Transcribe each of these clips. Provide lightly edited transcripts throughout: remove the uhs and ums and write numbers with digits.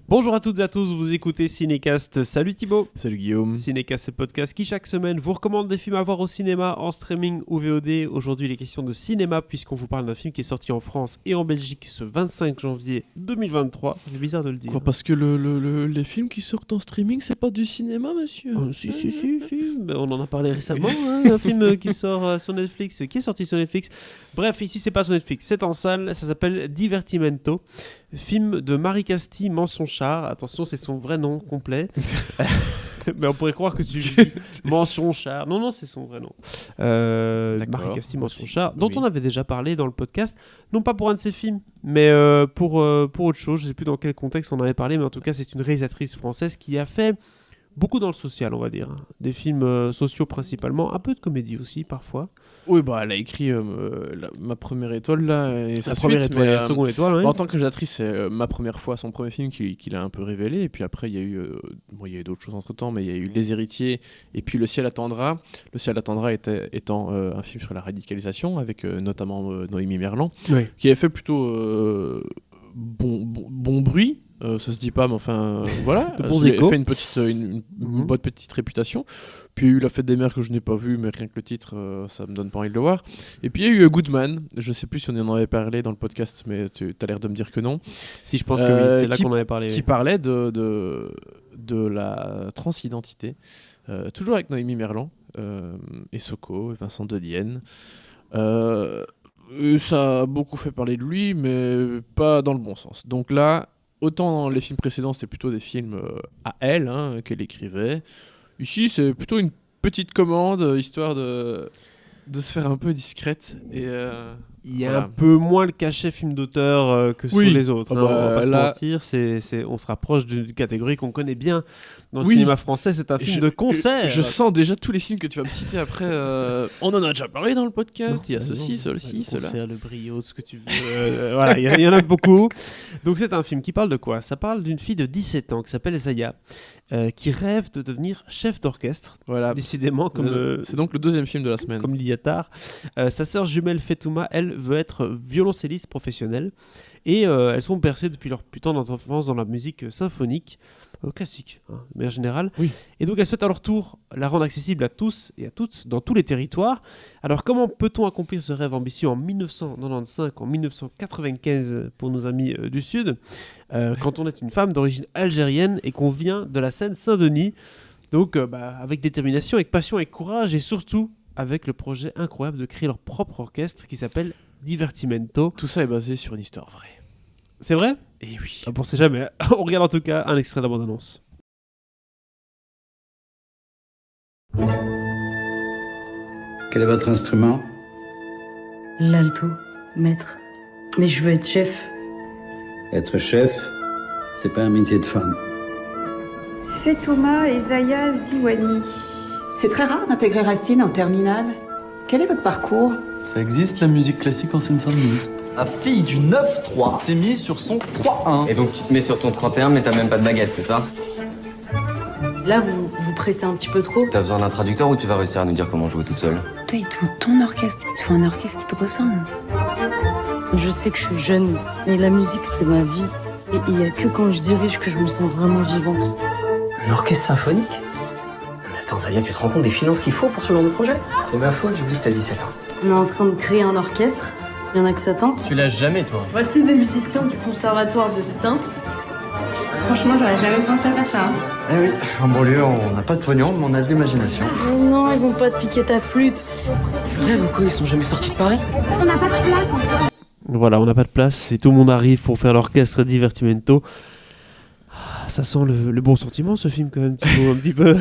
Bonjour à toutes et à tous, vous écoutez Cinécast. Salut Thibaut. Salut Guillaume. Cinécast, c'est le podcast qui chaque semaine vous recommande des films à voir au cinéma, en streaming ou VOD. Aujourd'hui, il est question de cinéma puisqu'on vous parle d'un film qui est sorti en France et en Belgique ce 25 janvier 2023. Ça fait bizarre de le dire. Quoi, parce que les films qui sortent en streaming, c'est pas du cinéma, monsieur? Si. Ben, on en a parlé récemment, un film qui sort sur Netflix, qui est sorti sur Netflix. Bref, ici, c'est pas sur Netflix, c'est en salle. Ça s'appelle Divertimento. Film de Marie Castille Mensonchard. Attention, c'est son vrai nom complet. Mais on pourrait croire que tu dis Mensonchard. Non, c'est son vrai nom. Marie Castille Mensonchard, dont on avait déjà parlé dans le podcast. Non pas pour un de ses films, mais pour autre chose. Je ne sais plus dans quel contexte on en avait parlé, mais en tout cas, c'est une réalisatrice française qui a fait beaucoup dans le social, on va dire. Des films sociaux principalement, un peu de comédie aussi parfois. Oui, bah elle a écrit ma première étoile là, et sa première suite, étoile et mais, la seconde étoile. en tant que réalisatrice, c'est ma première fois, son premier film qui l'a un peu révélé. Et puis après, il y a eu d'autres choses entre temps, mais il y a eu Les Héritiers et puis Le Ciel attendra. Le Ciel attendra étant un film sur la radicalisation avec notamment Noémie Merlan, qui avait fait plutôt bon bruit. Ça se dit pas, mais enfin voilà. Fait une bonne petite réputation. Puis il y a eu La Fête des Mères que je n'ai pas vu, mais rien que le titre, ça me donne pas envie de le voir. Et puis il y a eu Goodman. Je sais plus si on en avait parlé dans le podcast, mais tu as l'air de me dire que non. Si, je pense que oui, c'est là qu'on avait parlé. Qui parlait de la transidentité, toujours avec Noémie Merlan et Soko, et Vincent de Dienne. Ça a beaucoup fait parler de lui, mais pas dans le bon sens. Donc là, autant dans les films précédents, c'était plutôt des films à elle, qu'elle écrivait. Ici, c'est plutôt une petite commande, histoire de se faire un peu discrète. Et il y a un peu moins le cachet film d'auteur que sur les autres. On va pas se mentir, on se rapproche d'une catégorie qu'on connaît bien dans le cinéma français. C'est un film de concert. Je sens déjà tous les films que tu vas me citer après. On en a déjà parlé dans le podcast. Il y a ceci, cela. Le concert, le brio, ce que tu veux. Voilà, il y en a beaucoup. Donc c'est un film qui parle de quoi? Ça parle d'une fille de 17 ans qui s'appelle Zaya, qui rêve de devenir chef d'orchestre. Voilà. Décidément, c'est donc le deuxième film de la semaine. Comme l'Iatar. Sa sœur jumelle Fetouma, elle, veut être violoncelliste professionnelle. Et elles sont bercées depuis leur putain d'enfance dans la musique symphonique, classique, de manière générale. Oui. Et donc elles souhaitent à leur tour la rendre accessible à tous et à toutes dans tous les territoires. Alors comment peut-on accomplir ce rêve ambitieux en 1995, en 1995 pour nos amis du Sud, quand on est une femme d'origine algérienne et qu'on vient de la Seine-Saint-Denis? Donc avec détermination, avec passion, avec courage et surtout avec le projet incroyable de créer leur propre orchestre qui s'appelle Divertimento. Tout ça est basé sur une histoire vraie. C'est vrai? Eh oui. On ne sait jamais. On regarde en tout cas un extrait de la bande-annonce. Quel est votre instrument? L'alto, maître. Mais je veux être chef. Être chef, c'est pas un métier de femme. Fetouma et Zaya Ziwani. C'est très rare d'intégrer Racine en terminale. Quel est votre parcours? Ça existe la musique classique en Seine-Saint-Denis. La fille du 9-3 s'est mise sur son 3-1. Et donc tu te mets sur ton 31 mais t'as même pas de baguette, c'est ça? Là, vous pressez un petit peu trop. T'as besoin d'un traducteur ou tu vas réussir à nous dire comment jouer toute seule? Toi, il te faut ton orchestre. Il te faut un orchestre qui te ressemble. Je sais que je suis jeune, mais la musique, c'est ma vie. Et il y a que quand je dirige que je me sens vraiment vivante. Un orchestre symphonique? Mais attends, Zaya, tu te rends compte des finances qu'il faut pour ce genre de projet? C'est ma faute, j'oublie que t'as 17 ans. On est en train de créer un orchestre. Il y en a que ça tente. Tu lâches jamais, toi. Voici des musiciens du conservatoire de Stein. Franchement, j'aurais jamais pensé à faire ça. Eh oui, en banlieue, on n'a pas de pognon, mais on a de l'imagination. Mais non, ils vont pas te piquer ta flûte. Rêve ou quoi, ils sont jamais sortis de Paris? On n'a pas de place en fait. Voilà, on n'a pas de place et tout le monde arrive pour faire l'orchestre Divertimento. Ça sent le bon sentiment, ce film, quand même, Thibaut, un petit peu.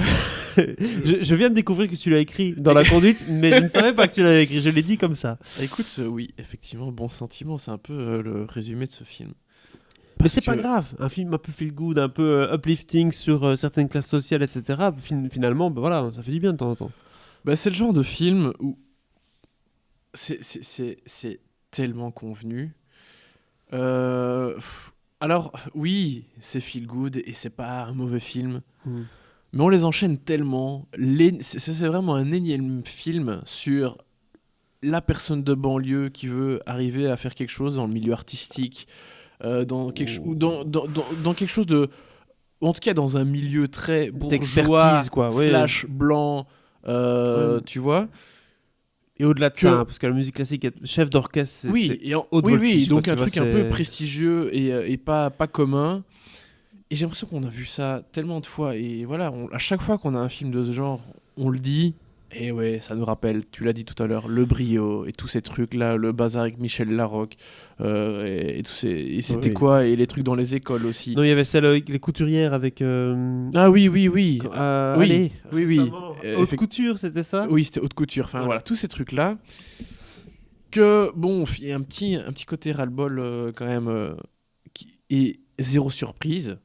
je viens de découvrir que tu l'as écrit dans la conduite, mais je ne savais pas que tu l'avais écrit. Je l'ai dit comme ça. Écoute, oui, effectivement, bon sentiment, c'est un peu le résumé de ce film. Mais c'est pas grave, un film un peu feel good, un peu uplifting sur certaines classes sociales, etc. Finalement, voilà, ça fait du bien de temps en temps. C'est le genre de film où c'est tellement convenu. Alors, oui, c'est feel good et c'est pas un mauvais film. Mais on les enchaîne tellement. C'est vraiment un énième film sur la personne de banlieue qui veut arriver à faire quelque chose dans le milieu artistique, dans quelque chose de... En tout cas, dans un milieu très bourgeois, d'expertise, quoi, / blanc, tu vois. Et au-delà de ça, parce que la musique classique, chef d'orchestre, c'est voltige, donc un truc un peu prestigieux et pas commun. Et j'ai l'impression qu'on a vu ça tellement de fois. Et voilà, à chaque fois qu'on a un film de ce genre, on le dit. Et ouais, ça nous rappelle, tu l'as dit tout à l'heure, le brio et tous ces trucs-là, le bazar avec Michel Larocque, et tous ces... Et c'était quoi? Et les trucs dans les écoles aussi. Non, il y avait celle avec les couturières avec... Ah oui. Allez, oui. Haute couture, c'était ça? Oui, c'était haute couture. Enfin voilà, tous ces trucs-là. Que, bon, il y a un petit côté ras-le-bol quand même, et zéro surprise.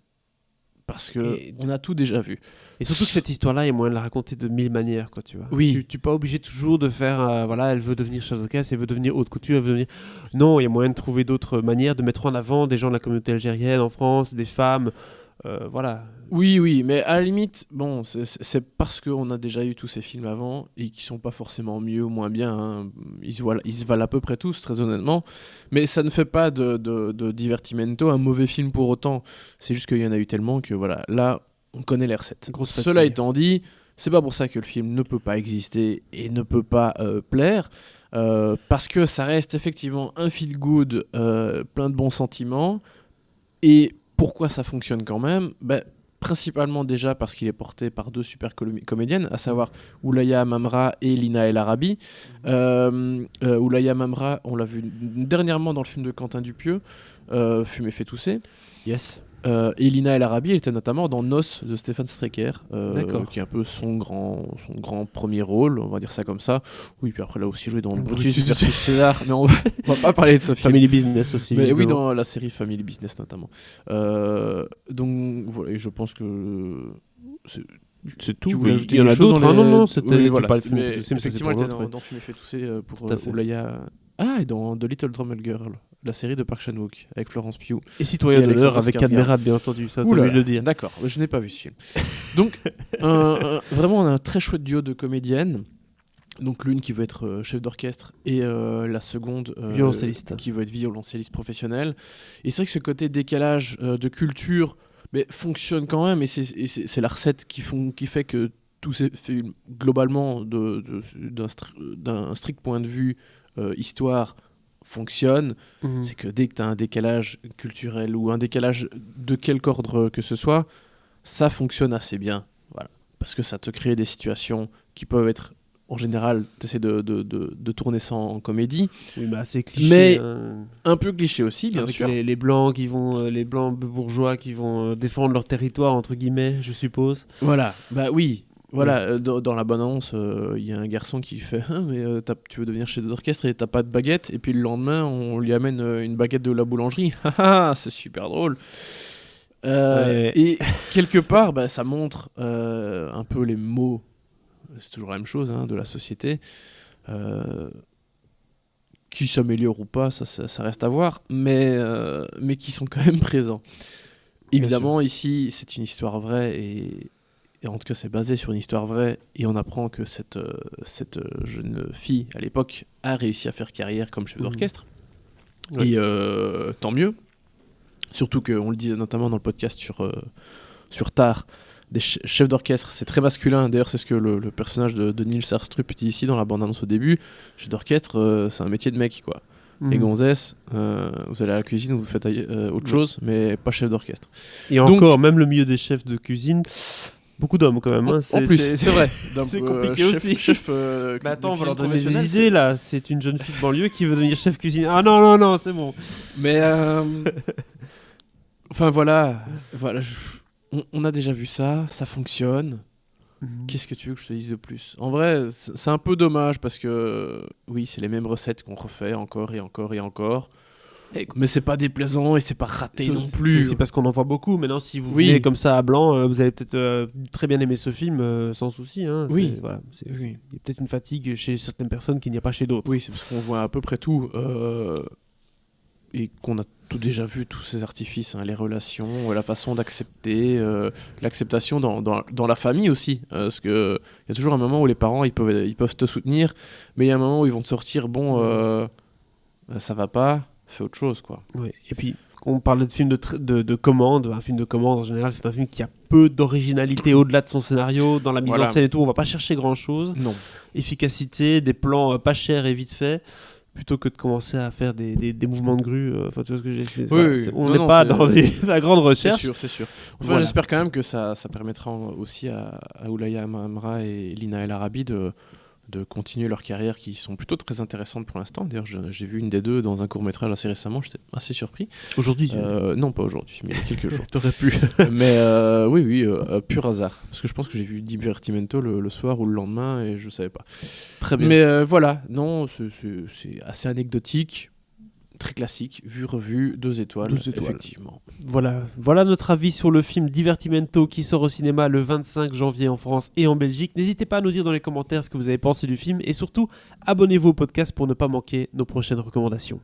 Parce qu'on a tout déjà vu. Et surtout que cette histoire-là, il y a moyen de la raconter de 1000 manières, quoi, tu vois. Oui. Tu n'es pas obligé toujours de faire, elle veut devenir chef d'orchestre, elle veut devenir haute couture, elle veut devenir... Non, il y a moyen de trouver d'autres manières, de mettre en avant des gens de la communauté algérienne en France, des femmes, voilà. Oui, mais à la limite, bon, c'est parce qu'on a déjà eu tous ces films avant et qui sont pas forcément mieux ou moins bien. Hein. Ils se valent à peu près tous, très honnêtement. Mais ça ne fait pas de Divertimento un mauvais film pour autant. C'est juste qu'il y en a eu tellement que voilà, là, on connaît les recettes. Cela étant dit, c'est pas pour ça que le film ne peut pas exister et ne peut pas plaire. Parce que ça reste effectivement un feel good, plein de bons sentiments. Et pourquoi ça fonctionne quand même? Principalement déjà parce qu'il est porté par deux super comédiennes, à savoir Oulaya Mamra et Lina El Arabi. Oulaya Mamra, on l'a vu dernièrement dans le film de Quentin Dupieux, Fumer fait tousser. Yes. Et Lina El Arabi, elle était notamment dans Nos de Stéphane Strecker, qui est un peu son grand premier rôle, on va dire ça comme ça. Oui, puis après elle a aussi joué dans Brutus versus César, mais on va pas parler de ce film. Family Business aussi. Mais oui, dans la série Family Business notamment. Donc voilà, et je pense que c'est tout. Il y en a d'autres. Non, c'était pas le film. Mais effectivement, elle était dans Fumer fait tousser pour Oulaya. Ah, et dans The Little Drummer Girl, la série de Park Chan-wook avec Florence Pugh. Et Citoyen de l'heure avec Cadmerat, bien entendu, ça doit le dire. D'accord, je n'ai pas vu ce film. Donc, vraiment, on a un très chouette duo de comédiennes. Donc, l'une qui veut être chef d'orchestre et la seconde violoncelliste. Qui veut être violoncelliste professionnelle. Et c'est vrai que ce côté décalage de culture fonctionne quand même. Et c'est la recette qui fait que tous ces films, globalement, d'un strict point de vue, histoire fonctionne, c'est que dès que tu as un décalage culturel ou un décalage de quelque ordre que ce soit, ça fonctionne assez bien, voilà. Parce que ça te crée des situations qui peuvent être, en général, tu essaies de tourner ça en comédie, oui, assez cliché, mais un peu cliché aussi, bien avec sûr. Les blancs les blancs bourgeois qui vont défendre leur territoire, entre guillemets, je suppose. Voilà, oui. Voilà, dans la bande-annonce, il y a un garçon qui fait mais tu veux devenir chef d'orchestre et t'as pas de baguette, et puis le lendemain on lui amène une baguette de la boulangerie. C'est super drôle. Et quelque part, ça montre un peu les maux, c'est toujours la même chose, de la société, qui s'améliorent ou pas, ça reste à voir, mais qui sont quand même présents. Évidemment, ici, c'est une histoire vraie et en tout cas c'est basé sur une histoire vraie, et on apprend que cette jeune fille à l'époque a réussi à faire carrière comme chef d'orchestre. Et tant mieux, surtout qu'on le disait notamment dans le podcast sur Tar, des chefs d'orchestre c'est très masculin. D'ailleurs c'est ce que le personnage de Nils Astrup dit ici dans la bande-annonce au début. Chef d'orchestre c'est un métier de mec, quoi. Les gonzesses, vous allez à la cuisine, vous faites autre chose, mais pas chef d'orchestre. Et donc, encore, même le milieu des chefs de cuisine, beaucoup d'hommes quand même. En plus, c'est vrai. C'est compliqué aussi. Mais attends, on va leur donner des idées là. C'est une jeune fille de banlieue qui veut devenir chef cuisine. Ah non, c'est bon. Mais enfin voilà, on a déjà vu ça fonctionne. Qu'est-ce que tu veux que je te dise de plus? En vrai, c'est un peu dommage parce que oui, c'est les mêmes recettes qu'on refait encore et encore et encore. Mais c'est pas déplaisant et c'est pas raté non plus. C'est parce qu'on en voit beaucoup. Maintenant, si vous venez comme ça à blanc, vous allez peut-être très bien aimer ce film sans souci. Oui. Il y a peut-être une fatigue chez certaines personnes qu'il n'y a pas chez d'autres. Oui, c'est parce qu'on voit à peu près tout et qu'on a tout déjà vu, tous ces artifices, les relations, la façon d'accepter, l'acceptation dans la famille aussi. Parce qu'il y a toujours un moment où les parents ils peuvent te soutenir, mais il y a un moment où ils vont te sortir ça va pas. Fais autre chose, quoi. Ouais. Et puis on parlait de film de commande. Un film de commande, en général, c'est un film qui a peu d'originalité au-delà de son scénario, dans la mise en scène et tout. On va pas chercher grand-chose. Non. Efficacité, des plans pas chers et vite faits, plutôt que de commencer à faire des mouvements de grue. Enfin, tu vois ce que j'ai. On n'est pas dans la grande recherche. C'est sûr. Enfin, j'espère quand même que ça permettra aussi à Oulaya Amra et Lina El Arabi de continuer leur carrière, qui sont plutôt très intéressantes pour l'instant. D'ailleurs, j'ai vu une des deux dans un court-métrage assez récemment, j'étais assez surpris. Aujourd'hui Non, pas aujourd'hui, mais il y a quelques jours. T'aurais pu. Mais oui, pur hasard. Parce que je pense que j'ai vu Divertimento le soir ou le lendemain et je savais pas. Très bien. Mais voilà, non, c'est assez anecdotique. Très classique, vu, 2 étoiles, effectivement. Voilà notre avis sur le film Divertimento qui sort au cinéma le 25 janvier en France et en Belgique. N'hésitez pas à nous dire dans les commentaires ce que vous avez pensé du film et surtout, abonnez-vous au podcast pour ne pas manquer nos prochaines recommandations.